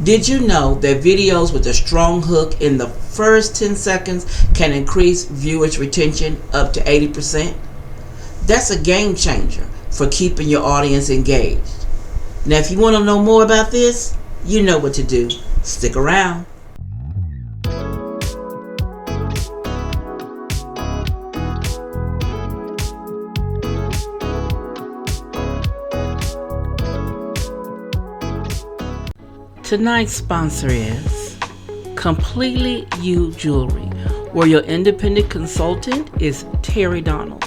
Did you know that videos with a strong hook in the first 10 seconds can increase viewers' retention up to 80%? That's a game changer for keeping your audience engaged. Now, if you want to know more about this, you know what to do. Stick around. Tonight's sponsor is Completely You Jewelry, where your independent consultant is Terry Donald.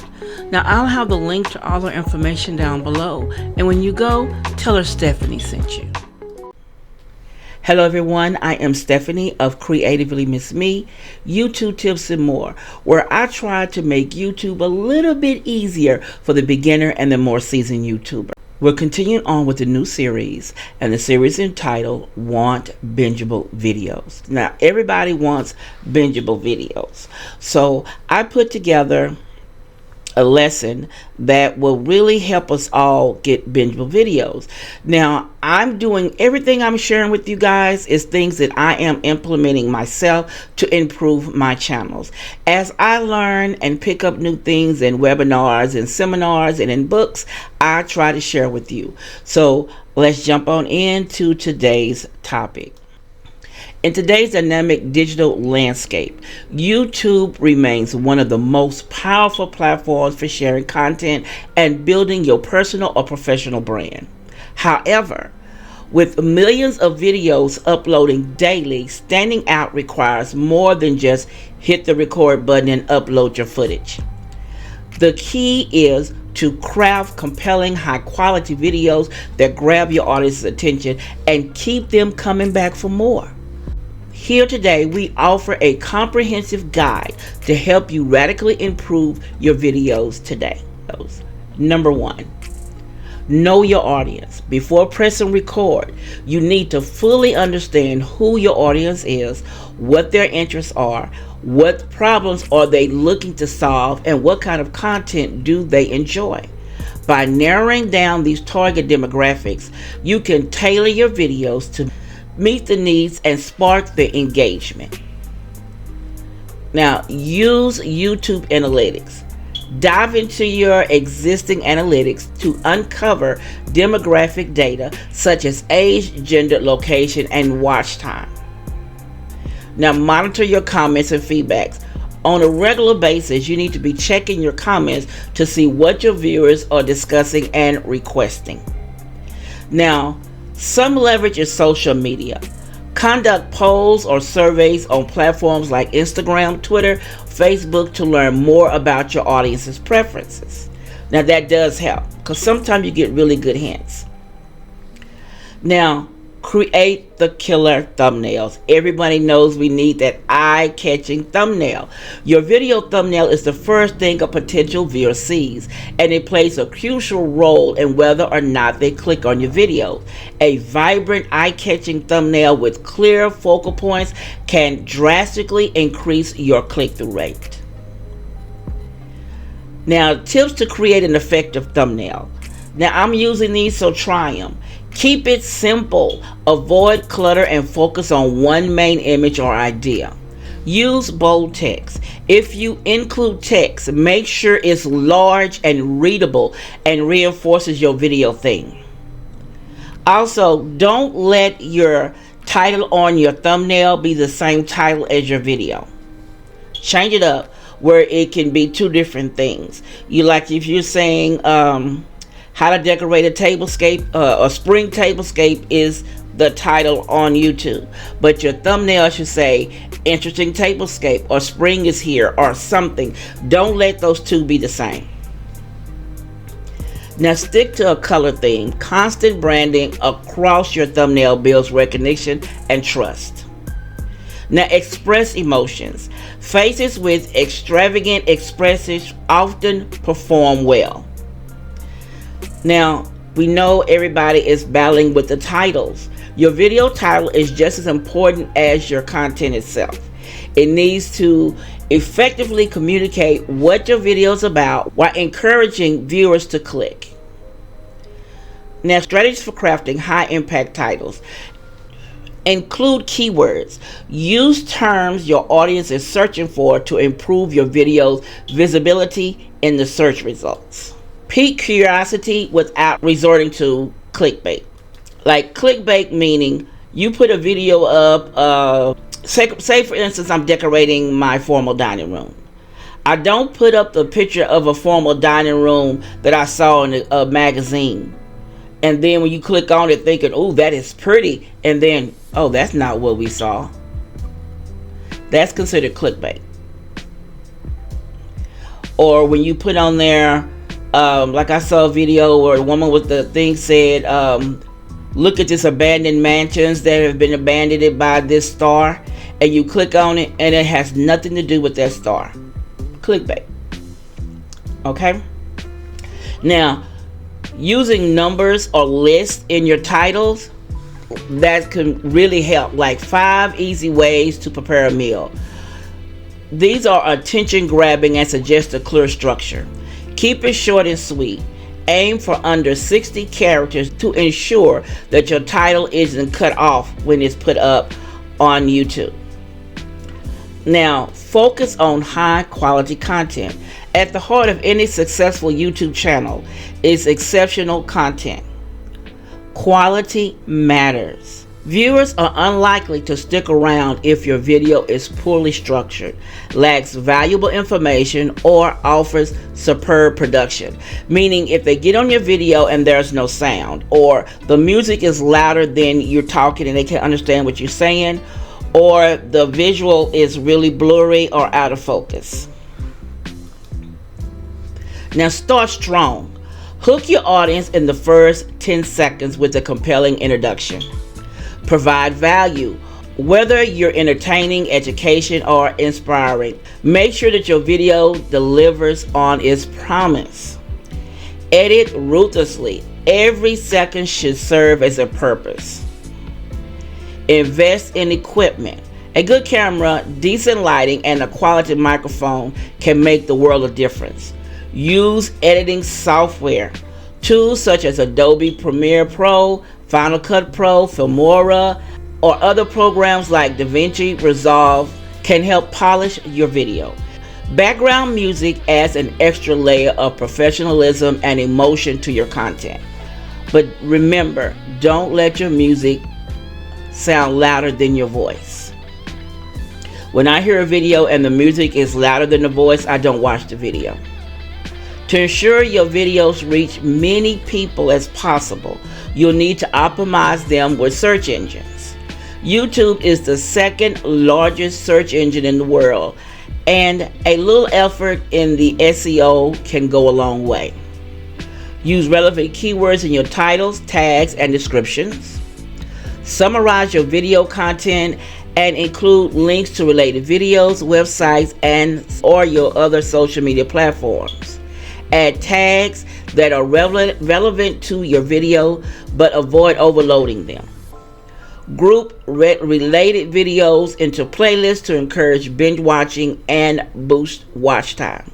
Now, I'll have the link to all her information down below, and when you go, tell her Stephanie sent you. Hello everyone, I am Stephanie of creativelymsme, YouTube tips and more, where I try to make YouTube a little bit easier for the beginner and the more seasoned YouTuber. We're continuing on with the new series, and the series entitled Want Bingeable Videos. Now, everybody wants bingeable videos. So I put together a lesson that will really help us all get bingeable videos. Now, I'm doing everything I'm sharing with you guys is things that I am implementing myself to improve my channels. As I learn and pick up new things in webinars and seminars and in books, I try to share with you. So let's jump on into today's topic. In today's dynamic digital landscape, YouTube remains one of the most powerful platforms for sharing content and building your personal or professional brand. However, with millions of videos uploading daily, standing out requires more than just hit the record button and upload your footage. The key is to craft compelling, high-quality videos that grab your audience's attention and keep them coming back for more. Here today, we offer a comprehensive guide to help you radically improve your videos today. Number 1, know your audience. Before pressing record, you need to fully understand who your audience is, what their interests are, what problems are they looking to solve, and what kind of content do they enjoy. By narrowing down these target demographics, you can tailor your videos to meet the needs and spark the engagement. Now, use YouTube Analytics. Dive into your existing analytics to uncover demographic data such as age, gender, location, and watch time. Now, monitor your comments and feedbacks. On a regular basis, you need to be checking your comments to see what your viewers are discussing and requesting. Now, some leverage is social media. Conduct polls or surveys on platforms like Instagram, Twitter, Facebook to learn more about your audience's preferences. Now, that does help because sometimes you get really good hints. Now, create the killer thumbnails. Everybody knows we need that eye-catching thumbnail. Your video thumbnail is the first thing a potential viewer sees, and it plays a crucial role in whether or not they click on your video. A vibrant, eye-catching thumbnail with clear focal points can drastically increase your click-through rate. Now, tips to create an effective thumbnail. Now, I'm using these, so try them. Keep it simple. Avoid clutter and focus on one main image or idea. Use bold text. If you include text, make sure it's large and readable and reinforces your video theme. Also, don't let your title on your thumbnail be the same title as your video. Change it up where it can be two different things. If you're saying how to decorate a tablescape, a spring tablescape is the title on YouTube, but your thumbnail should say interesting tablescape or spring is here or something. Don't let those two be the same. Now, stick to a color theme. Constant branding across your thumbnail builds recognition and trust. Now, express emotions. Faces with extravagant expressions often perform well. Now, we know everybody is battling with the titles. Your video title is just as important as your content itself. It needs to effectively communicate what your video is about while encouraging viewers to click. Now, strategies for crafting high impact titles. Include keywords. Use terms your audience is searching for to improve your video's visibility in the search results. Pique curiosity without resorting to clickbait. Like clickbait meaning you put a video up, say for instance I'm decorating my formal dining room. I don't put up the picture of a formal dining room that I saw in a magazine. And then when you click on it thinking, oh, that is pretty. And then, oh, that's not what we saw. That's considered clickbait. Or when you put on there, like I saw a video where a woman with the thing said, look at this abandoned mansions that have been abandoned by this star. And you click on it and it has nothing to do with that star. Clickbait. Okay? Now, using numbers or lists in your titles, that can really help. Like 5 easy ways to prepare a meal. These are attention grabbing and suggest a clear structure. Keep it short and sweet. Aim for under 60 characters to ensure that your title isn't cut off when it's put up on YouTube. Now, focus on high quality content. At the heart of any successful YouTube channel is exceptional content. Quality matters. Viewers are unlikely to stick around if your video is poorly structured, lacks valuable information, or offers superb production. Meaning if they get on your video and there's no sound, or the music is louder than you're talking and they can't understand what you're saying, or the visual is really blurry or out of focus. Now start strong. Hook your audience in the first 10 seconds with a compelling introduction. Provide value, whether you're entertaining, education, or inspiring. Make sure that your video delivers on its promise. Edit ruthlessly. Every second should serve as a purpose. Invest in equipment. A good camera, decent lighting, and a quality microphone can make the world of difference. Use editing software. Tools such as Adobe Premiere Pro, Final Cut Pro, Filmora, or other programs like DaVinci Resolve can help polish your video. Background music adds an extra layer of professionalism and emotion to your content. But remember, don't let your music sound louder than your voice. When I hear a video and the music is louder than the voice, I don't watch the video. To ensure your videos reach many people as possible, you'll need to optimize them with search engines. YouTube is the second largest search engine in the world, and a little effort in the SEO can go a long way. Use relevant keywords in your titles, tags, and descriptions. Summarize your video content and include links to related videos, websites, or your other social media platforms. Add tags that are relevant to your video, but avoid overloading them. Group related videos into playlists to encourage binge watching and boost watch time.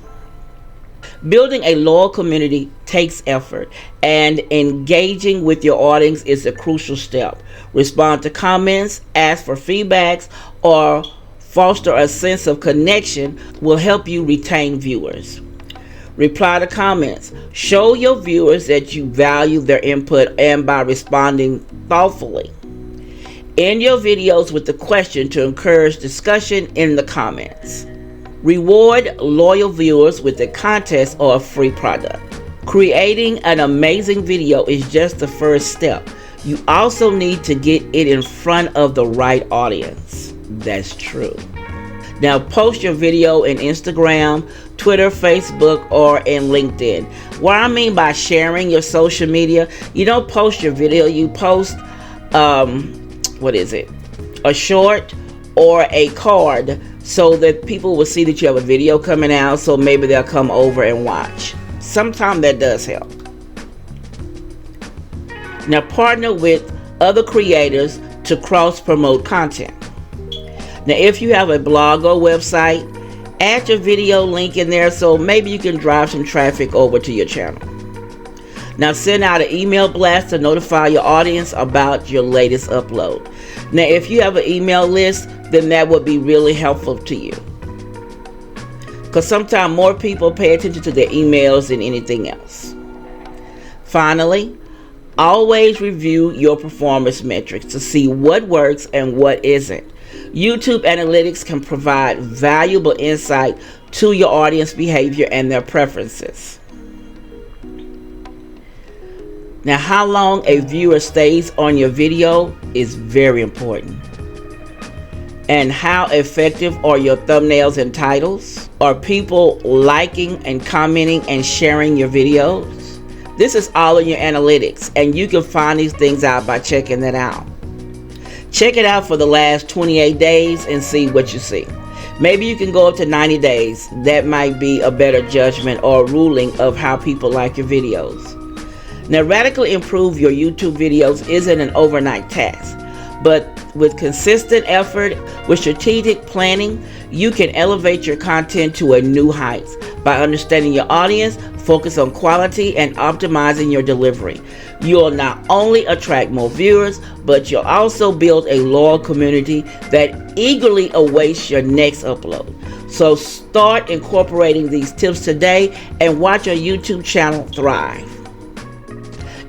Building a loyal community takes effort, and engaging with your audience is a crucial step. Respond to comments, ask for feedbacks, or foster a sense of connection will help you retain viewers. Reply to comments. Show your viewers that you value their input and by responding thoughtfully. End your videos with a question to encourage discussion in the comments. Reward loyal viewers with a contest or a free product. Creating an amazing video is just the first step. You also need to get it in front of the right audience. That's true. Now post your video in Instagram, Twitter, Facebook, or in LinkedIn. What I mean by sharing your social media, you don't post your video, you post, a short or a card so that people will see that you have a video coming out, so maybe they'll come over and watch. Sometimes that does help. Now partner with other creators to cross-promote content. Now if you have a blog or website, add your video link in there so maybe you can drive some traffic over to your channel. Now send out an email blast to notify your audience about your latest upload. Now if you have an email list, then that would be really helpful to you, because sometimes more people pay attention to their emails than anything else. Finally, always review your performance metrics to see what works and what isn't. YouTube analytics can provide valuable insight to your audience behavior and their preferences. Now, how long a viewer stays on your video is very important. And how effective are your thumbnails and titles? Are people liking and commenting and sharing your videos? This is all in your analytics, and you can find these things out by checking that out. Check it out for the last 28 days and see what you see. Maybe you can go up to 90 days. That might be a better judgment or ruling of how people like your videos. Now, radically improve your YouTube videos isn't an overnight task, but with consistent effort, with strategic planning, you can elevate your content to a new height by understanding your audience, focus on quality, and optimizing your delivery. You'll not only attract more viewers, but you'll also build a loyal community that eagerly awaits your next upload. So start incorporating these tips today and watch your YouTube channel thrive.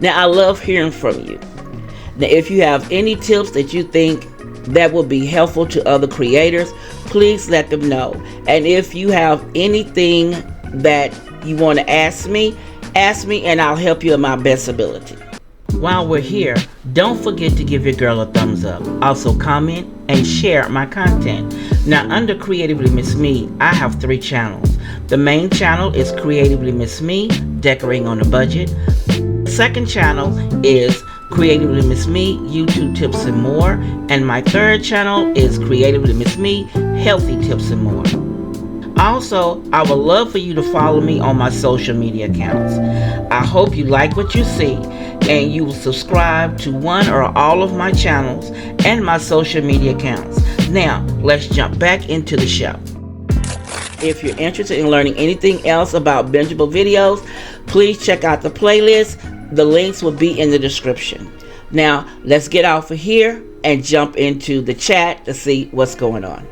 Now, I love hearing from you. Now, if you have any tips that you think that will be helpful to other creators, please let them know. And if you have anything that you want to ask me and I'll help you in my best ability. While we're here, don't forget to give your girl a thumbs up. Also comment and share my content. Now under Creatively Miss Me, I have 3 channels. The main channel is Creatively Miss Me, Decorating on a Budget. The second channel is Creatively Miss Me, YouTube Tips and More. And my third channel is Creatively Miss Me, Healthy Tips and More. Also, I would love for you to follow me on my social media accounts. I hope you like what you see and you will subscribe to one or all of my channels and my social media accounts. Now, let's jump back into the show. If you're interested in learning anything else about bingeable videos, please check out the playlist. The links will be in the description. Now, let's get off of here and jump into the chat to see what's going on.